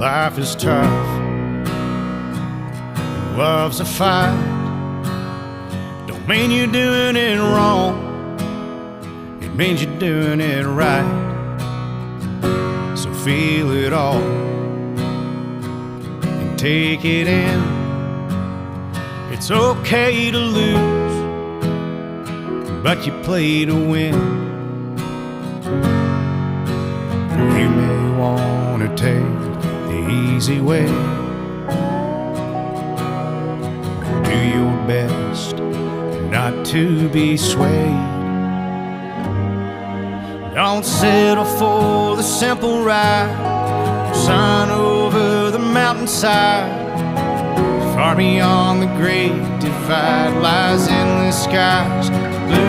Life is tough, love's a fight. Don't mean you're doing it wrong, it means you're doing it right. So feel it all and take it in. It's okay to lose, but you play to win. You may want to take the easy way, do your best not to be swayed. Don't settle for the simple ride, sun over the mountainside. Far beyond the great divide lies endless skies.